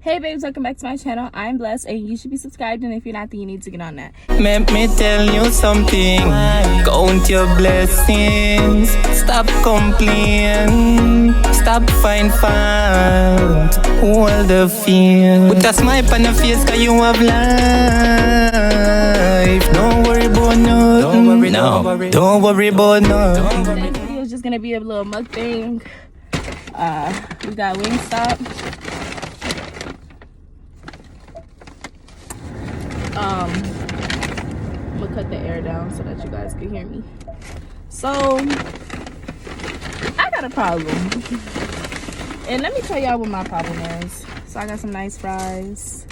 Hey babes, welcome back to my channel. I'm blessed and you should be subscribed, and if you're not, then you need to get on that. Let me tell you something. Count your blessings. Stop complaining. Stop find fault. Hold the fear. Put a smile on your face cause you have life. Don't worry about nothing. Don't worry about nothing. Today's video is just gonna be a little mukbang. We got Wingstop. I'm gonna cut the air down so that you guys can hear me. So I got a problem, and let me tell y'all what my problem is. So I got some nice fries,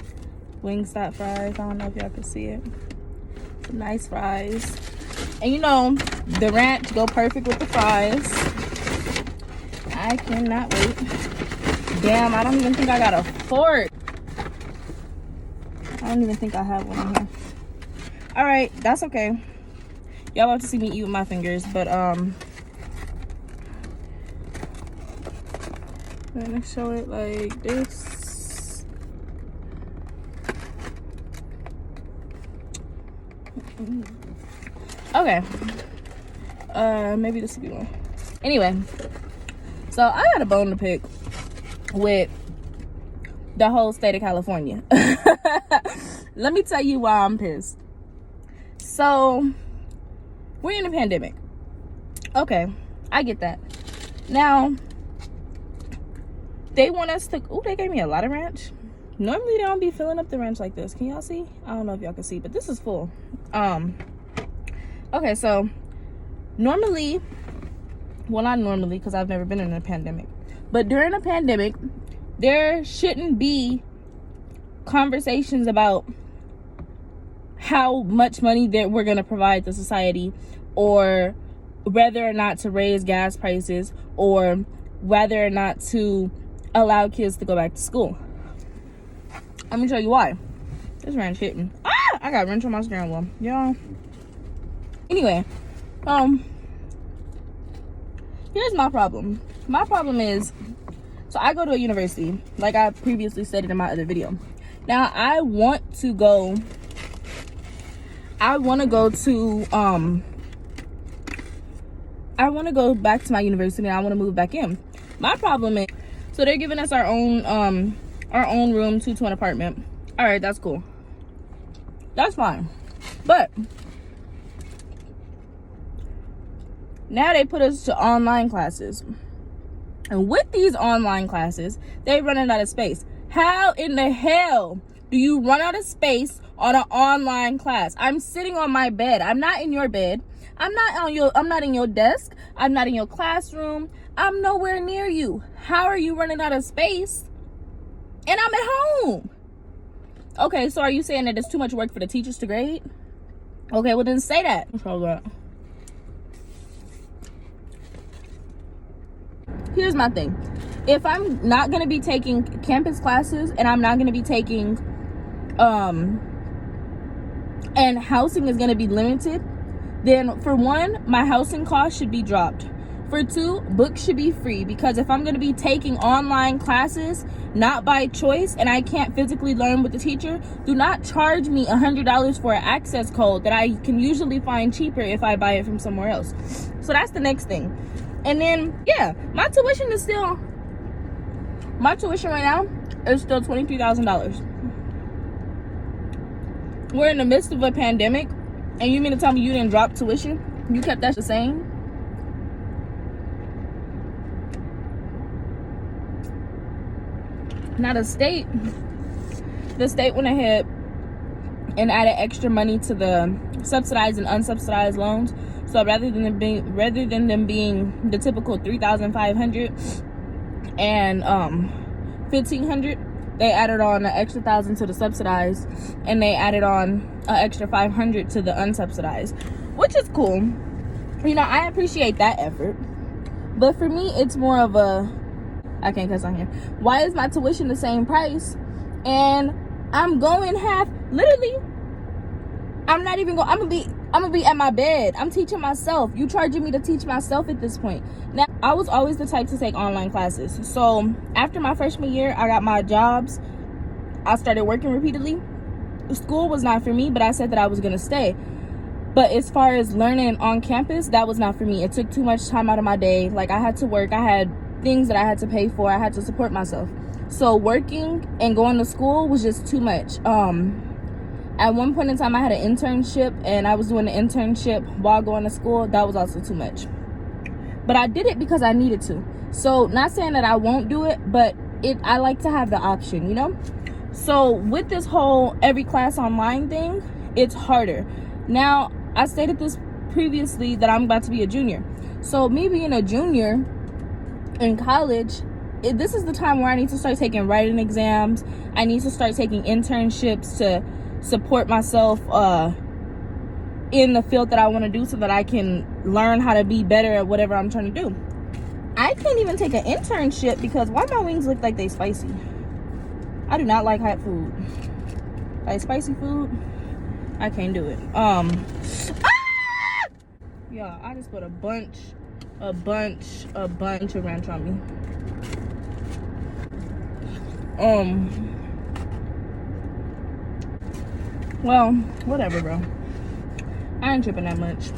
Wingstop fries. I don't know if y'all can see it. Some nice fries, and you know the ranch go perfect with the fries. I cannot wait. Damn, I don't even think I got a fork. I don't even think I have one in here. All right, that's okay. Y'all about to see me eat with my fingers, but I'm gonna show it like this. Okay. Maybe this will be one. Anyway, so I got a bone to pick with the whole state of California. Let me tell you why I'm pissed. So we're in a pandemic. Okay, I get that. Now they want us to, they gave me a lot of ranch. Normally they don't be filling up the ranch like this. Can y'all see? I don't know if y'all can see, but this is full. Okay, so normally, well, not normally because I've never been in a pandemic, but during a pandemic there shouldn't be conversations about how much money that we're going to provide to society, or whether or not to raise gas prices, or whether or not to allow kids to go back to school. Let me tell you why. This ranch hitting. I got wrench on my steering wheel, y'all. Anyway, here's my problem. My problem is, so I go to a university, like I previously stated in my other video. Now I want to go back to my university, and I want to move back in. My problem is, so they're giving us our own room, 2-to-1 apartment. All right, that's cool. That's fine. But now they put us to online classes. And with these online classes, they're running out of space. How in the hell do you run out of space on an online class? I'm sitting on my bed. I'm not in your bed. I'm not in your desk. I'm not in your classroom. I'm nowhere near you. How are you running out of space? And I'm at home. Okay, so are you saying that it's too much work for the teachers to grade? Okay, well then say that. Here's my thing. If I'm not going to be taking campus classes, and I'm not going to be taking and housing is going to be limited, then for one, my housing cost should be dropped. For two, books should be free, because if I'm going to be taking online classes not by choice and I can't physically learn with the teacher, do not charge me $100 for an access code that I can usually find cheaper if I buy it from somewhere else. So that's the next thing. And then, yeah, my tuition right now is still $23,000. We're in the midst of a pandemic, and you mean to tell me you didn't drop tuition? You kept that the same? Now the state went ahead and added extra money to the subsidized and unsubsidized loans. So rather than them being the typical $3,500 and $1,500, they added on an extra $1,000 to the subsidized, and they added on an extra $500 to the unsubsidized, which is cool. You know, I appreciate that effort, but for me, it's more of a, I can't cuss on here. Why is my tuition the same price, and I'm going half? Literally, I'm not even going. I'm gonna be at my bed. I'm teaching myself. You charging me to teach myself at this point. Now, I was always the type to take online classes. So after my freshman year, I got my jobs I started working repeatedly. School was not for me, but I said that I was going to stay. But as far as learning on campus, that was not for me. It took too much time out of my day. Like, I had to work. I had things that I had to pay for. I had to support myself. So working and going to school was just too much. At one point in time, I had an internship, and I was doing the internship while going to school. That was also too much. But I did it because I needed to. So not saying that I won't do it, but I like to have the option, you know? So with this whole every class online thing, it's harder. Now, I stated this previously that I'm about to be a junior. So me being a junior in college, this is the time where I need to start taking writing exams. I need to start taking internships to support myself in the field that I want to do so that I can learn how to be better at whatever I'm trying to do. I can't even take an internship because why my wings look like they spicy? I do not like hot food. Like spicy food, I can't do it. Yeah, I just put a bunch of ranch on me. Well, whatever, bro. I ain't tripping that much.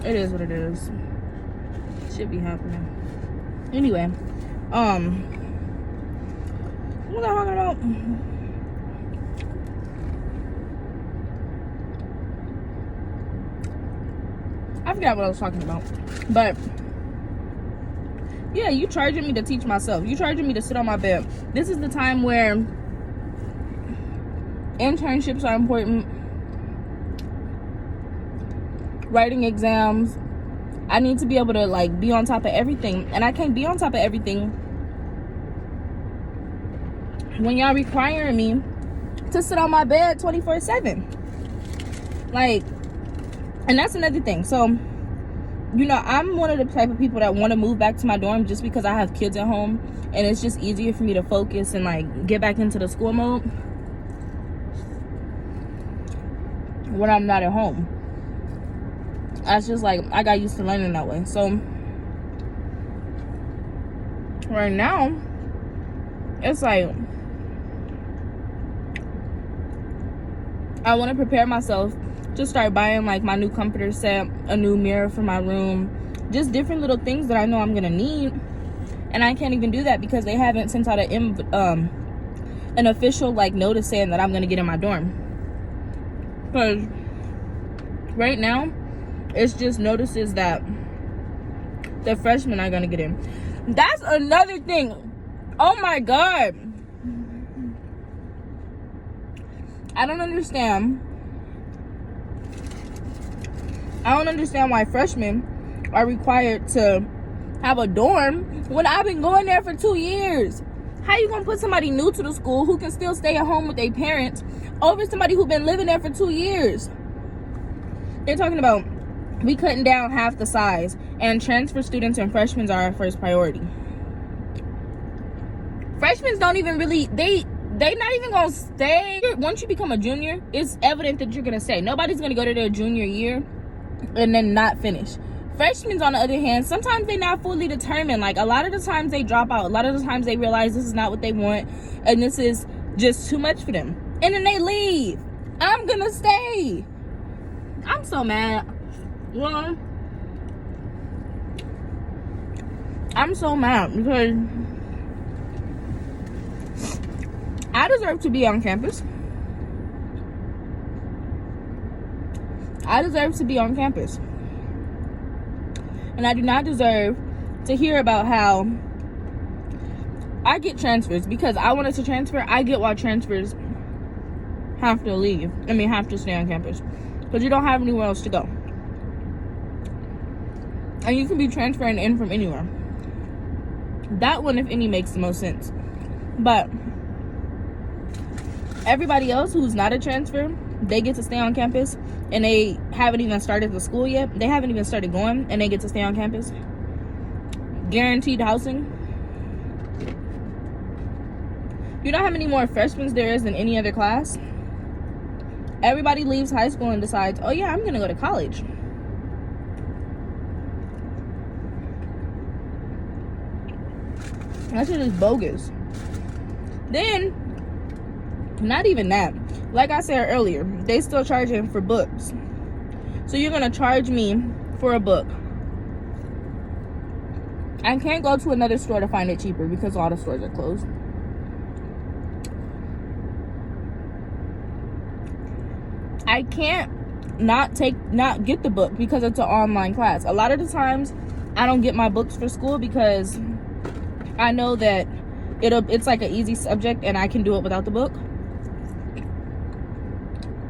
It is what it is. Should be happening. Anyway, what was I talking about? I forgot what I was talking about. But yeah, you charging me to teach myself. You charging me to sit on my bed. This is the time where internships are important. Writing exams. I need to be able to like be on top of everything, and I can't be on top of everything when y'all requiring me to sit on my bed 24/7. Like, and that's another thing. So, you know, I'm one of the type of people that want to move back to my dorm just because I have kids at home, and it's just easier for me to focus and like get back into the school mode when I'm not at home. That's just like, I got used to learning that way. So right now, it's like I want to prepare myself to start buying like my new comforter set, a new mirror for my room, just different little things that I know I'm gonna need. And I can't even do that because they haven't sent out an official like notice saying that I'm gonna get in my dorm. Because right now, it's just notices that the freshmen are gonna get in. That's another thing. Oh my God. I don't understand why freshmen are required to have a dorm when I've been going there for 2 years. How you gonna put somebody new to the school who can still stay at home with their parents over somebody who's been living there for 2 years? They're talking about we cutting down half the size, and transfer students and freshmen are our first priority. Freshmen don't even really, they not even gonna stay. Once you become a junior, it's evident that you're gonna stay. Nobody's gonna go to their junior year and then not finish. Freshmen, on the other hand, sometimes they're not fully determined. Like, a lot of the times they drop out. A lot of the times they realize this is not what they want, and this is just too much for them, and then they leave. I'm gonna stay. I'm so mad. Well, I'm so mad because I deserve to be on campus. I deserve to be on campus. And I do not deserve to hear about how I get transfers because I wanted to transfer. I get why transfers have to leave. Have to stay on campus because you don't have anywhere else to go. And you can be transferring in from anywhere. That one, if any, makes the most sense. But everybody else who's not a transfer, they get to stay on campus, and they haven't even started the school yet. They haven't even started going, and they get to stay on campus. Guaranteed housing. You know how many more freshmen there is than any other class? Everybody leaves high school and decides, oh yeah, I'm going to go to college. That shit is bogus. Then Not even that. Like I said earlier, they still charging for books. So you're gonna charge me for a book. I can't go to another store to find it cheaper because all the stores are closed. I can't not get the book because it's an online class. A lot of the times I don't get my books for school because I know that it's like an easy subject and I can do it without the book.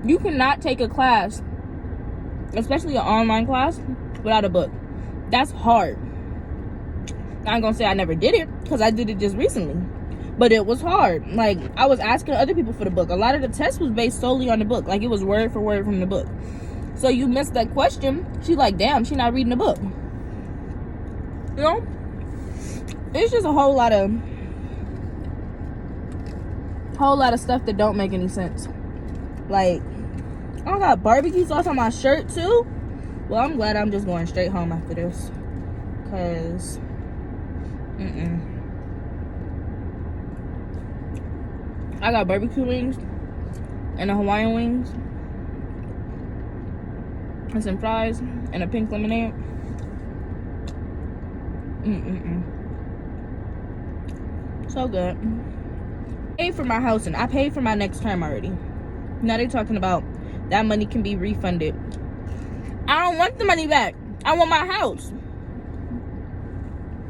You cannot take a class, especially an online class, without a book. That's hard. I ain't gonna say I never did it because I did it just recently, but it was hard. Like, I was asking other people for the book. A lot of the test was based solely on the book. Like, it was word for word from the book. So you missed that question, she like, damn, she not reading the book. You know, it's just a whole lot of stuff that don't make any sense. Like, I got barbecue sauce on my shirt too. Well, I'm glad I'm just going straight home after this, cause I got barbecue wings and the Hawaiian wings and some fries and a pink lemonade. So good. I paid for my house and I paid for my next term already. Now they're talking about that money can be refunded. I don't want the money back. I want my house.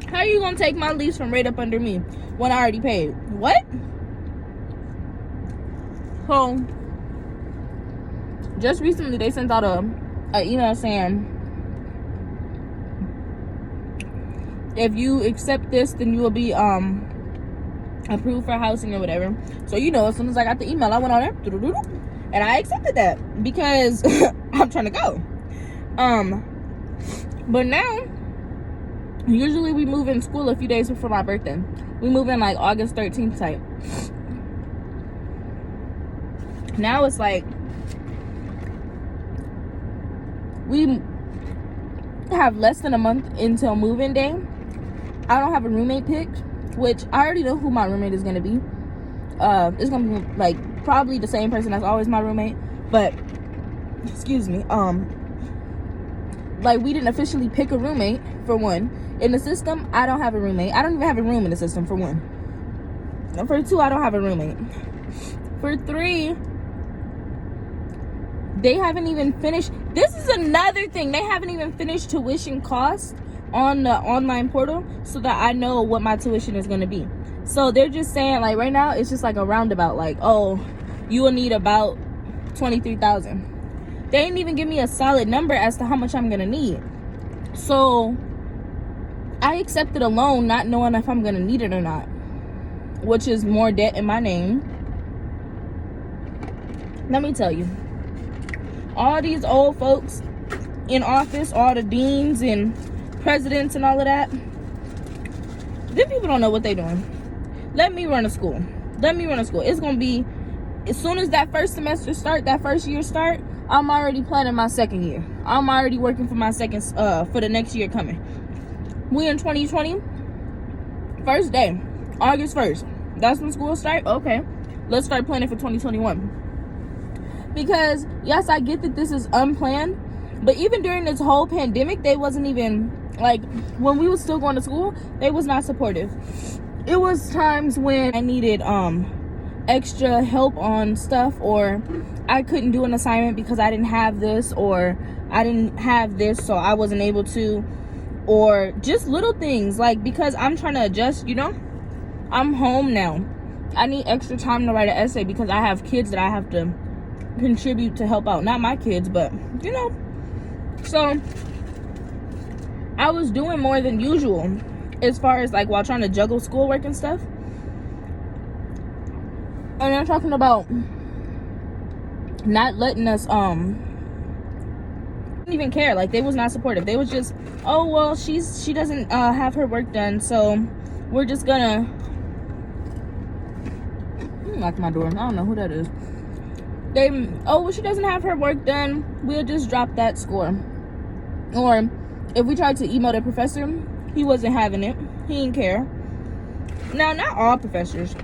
How are you gonna take my lease from right up under me when I already paid? What? So just recently they sent out a email saying, if you accept this, then you will be approved for housing or whatever. So, you know, as soon as I got the email, I went on there and I accepted that because I'm trying to go. But now, usually we move in school a few days before my birthday. We move in like August 13th type. Now it's like we have less than a month until move-in day. I don't have a roommate picked, which I already know who my roommate is gonna be. It's gonna be like probably the same person that's always my roommate, but excuse me, like we didn't officially pick a roommate for one. In the system, I don't have a roommate. I don't even have a room in the system for one. For two, I don't have a roommate. For three, they haven't even finished. This is another thing. They haven't even finished tuition costs on the online portal so that I know what my tuition is going to be. So they're just saying, like, right now it's just like a roundabout, like, oh, you will need about $23,000. They didn't even give me a solid number as to how much I'm going to need. So I accepted a loan not knowing if I'm going to need it or not, which is more debt in my name. Let me tell you, all these old folks in office, all the deans and presidents and all of that, these people don't know what they're doing. Let me run a school. It's gonna be, as soon as that first semester start, that first year start, I'm already planning my second year. I'm already working for my second for the next year coming. We in 2020, first day, August 1st, that's when school start. Okay, let's start planning for 2021. Because yes, I get that this is unplanned, but even during this whole pandemic, they wasn't even, like, when we was still going to school, they was not supportive. It was times when I needed extra help on stuff, or I couldn't do an assignment because I didn't have this, or I didn't have this, so I wasn't able to, or just little things, like, because I'm trying to adjust, you know, I'm home now. I need extra time to write an essay because I have kids that I have to contribute to help out. Not my kids, but, you know. So I was doing more than usual as far as, like, while trying to juggle schoolwork and stuff. And they're talking about not letting us didn't even care. Like, they was not supportive. They was just, oh, well, she doesn't have her work done, so we're just gonna lock my door. I don't know who that is. Oh, well, she doesn't have her work done, we'll just drop that score. Or if we tried to email the professor, he wasn't having it. He didn't care. Now, not all professors,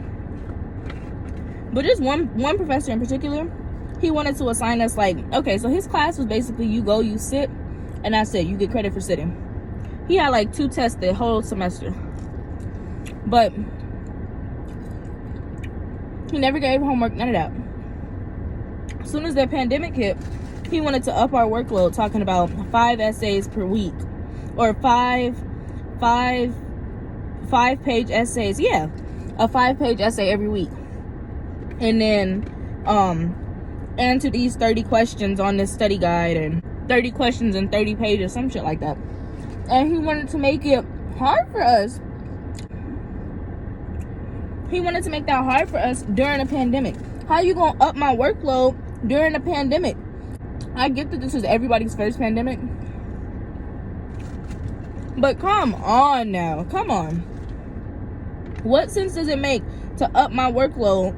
But just one professor in particular, he wanted to assign us, like, okay, so his class was basically you go, you sit, and that's it. You get credit for sitting. He had like 2 tests the whole semester. But he never gave homework, none of that. As soon as the pandemic hit, he wanted to up our workload, talking about 5 essays per week. Or five page essays. Yeah, a 5-page essay every week. And then answer these 30 questions on this study guide, and 30 questions in 30 pages, some shit like that. And he wanted to make it hard for us. He wanted to make that hard for us during a pandemic. How you gonna up my workload during a pandemic? I get that this is everybody's first pandemic, but come on now, come on. What sense does it make to up my workload?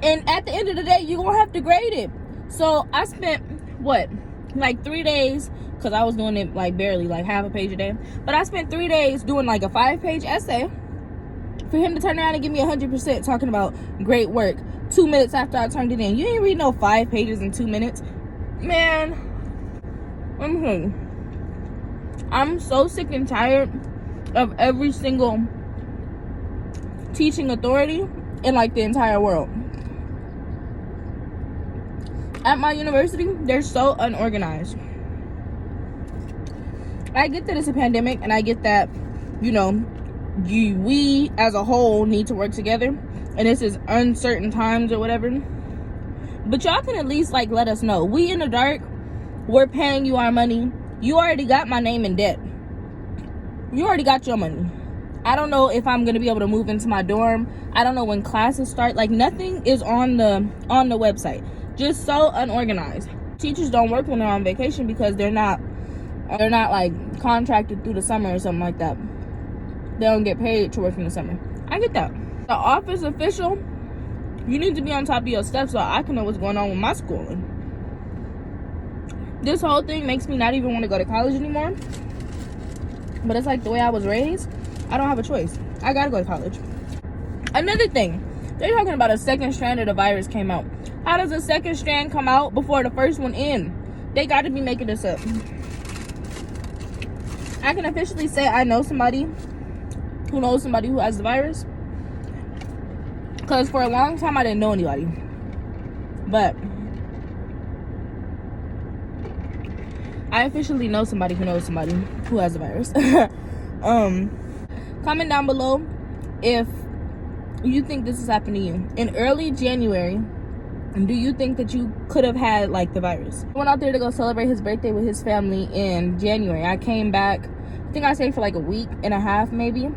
And at the end of the day, you're gonna have to grade it. So I spent like 3 days, because I was doing it like barely, like half a page a day. But I spent 3 days doing like a 5-page essay for him to turn around and give me 100%, talking about great work 2 minutes after I turned it in. You ain't read no 5 pages in 2 minutes. Man, I'm so sick and tired of every single teaching authority in like the entire world. At my university, they're so unorganized. I get that it's a pandemic, and I get that, you know, we as a whole need to work together, and this is uncertain times or whatever. But y'all can at least like let us know. We in the dark. We're paying you our money. You already got my name in debt. You already got your money. I don't know if I'm gonna be able to move into my dorm. I don't know when classes start. Like, nothing is on the website. Just so unorganized. Teachers don't work when they're on vacation because they're not like contracted through the summer or something like that. They don't get paid to work in the summer. I get that. The office official, you need to be on top of your stuff so I can know what's going on with my schooling. This whole thing makes me not even want to go to college anymore. But it's like the way I was raised. I don't have a choice. I gotta go to college. Another thing, they're talking about a second strand of the virus came out. How does a second strand come out before the first one in? They got to be making this up. I can officially say I know somebody who knows somebody who has the virus, because for a long time I didn't know anybody. But I officially know somebody who knows somebody who has the virus. Comment down below if you think this has happened to you. In early January, do you think that you could have had like the virus? I went out there to go celebrate his birthday with his family in January. I came back, I think I stayed for like a week and a half maybe.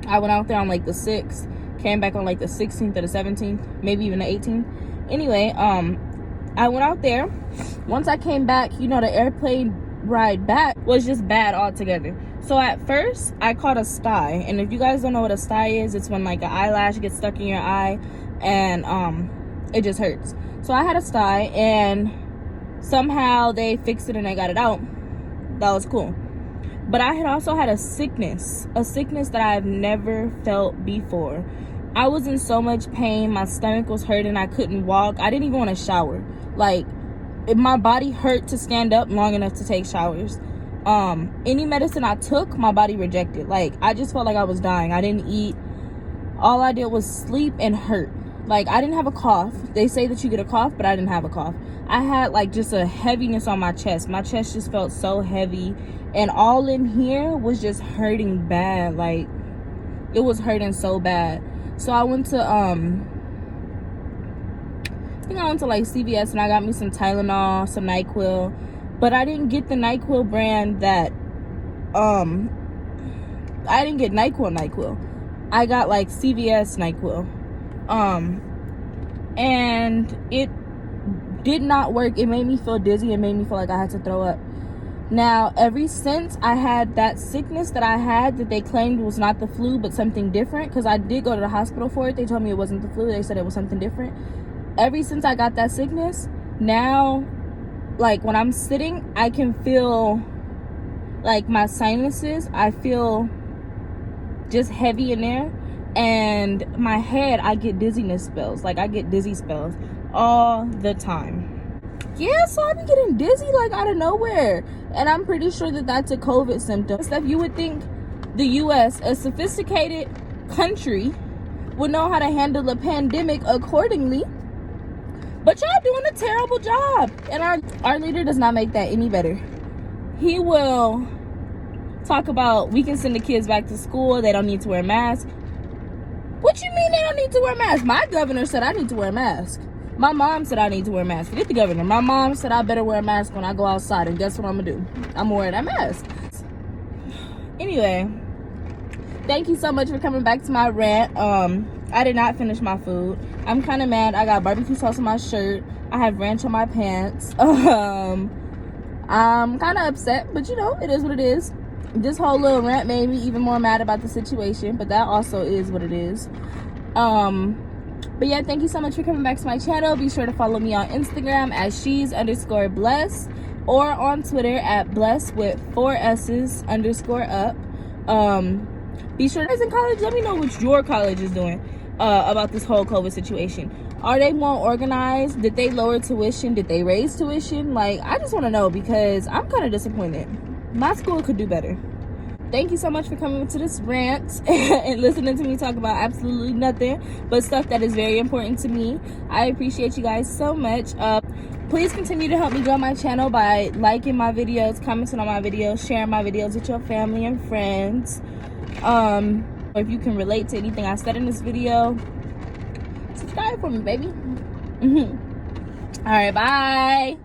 I went out there on like the 6th, came back on like the 16th or the 17th, maybe even the 18th. Anyway, I went out there. Once I came back, you know, the airplane ride back was just bad altogether. So at first I caught a sty, and if you guys don't know what a sty is, it's when like an eyelash gets stuck in your eye and it just hurts. So I had a sty, and somehow they fixed it and they got it out. That was cool. But I had also had a sickness that I've never felt before. I was in so much pain. My stomach was hurting. I couldn't walk. I didn't even want to shower. Like, my body hurt to stand up long enough to take showers. Any medicine I took, my body rejected. Like, I just felt like I was dying. I didn't eat. All I did was sleep and hurt. Like, I didn't have a cough. They say that you get a cough, but I didn't have a cough. I had like just a heaviness on my chest. My chest just felt so heavy, and all in here was just hurting bad. Like, it was hurting so bad. So I went to I think I went to like CVS, and I got me some Tylenol, some NyQuil, but I didn't get the NyQuil brand that I didn't get NyQuil. I got like CVS NyQuil. And it did not work. It made me feel dizzy. It made me feel like I had to throw up. Now, ever since I had that sickness that I had that they claimed was not the flu but something different, because I did go to the hospital for it. They told me it wasn't the flu. They said it was something different. Ever since I got that sickness, now, like, when I'm sitting, I can feel like my sinuses, I feel just heavy in there. and my head, I get dizziness spells. Like, I get dizzy spells all the time. Yeah, so I be getting dizzy like out of nowhere, and I'm pretty sure that that's a COVID symptom. Stuff you would think the U.S., a sophisticated country, would know how to handle a pandemic accordingly, but y'all doing a terrible job, and our leader does not make that any better. He will talk about we can send the kids back to school, they don't need to wear masks. What you mean they don't need to wear masks? My governor said I need to wear a mask. My mom said I need to wear a mask. Forget the governor. My mom said I better wear a mask when I go outside, and guess what I'm gonna do? I'm wearing that mask. Anyway, thank you so much for coming back to my rant. I did not finish my food. I'm kind of mad. I got barbecue sauce on my shirt. I have ranch on my pants. I'm kind of upset, but you know, it is what it is. This whole little rant made me even more mad about the situation, but that also is what it is. But yeah, thank you so much for coming back to my channel. Be sure to follow me on Instagram at she's_bless, or on Twitter at bless with 4 S's _up. Be sure to, guys in college, let me know what your college is doing about this whole COVID situation. Are they more organized? Did they lower tuition? Did they raise tuition? Like, I just want to know, because I'm kind of disappointed. My school could do better. Thank you so much for coming to this rant and listening to me talk about absolutely nothing but stuff that is very important to me. I appreciate you guys so much. Please continue to help me grow my channel by liking my videos, commenting on my videos, sharing my videos with your family and friends. If you can relate to anything I said in this video, subscribe for me, baby. All right, bye.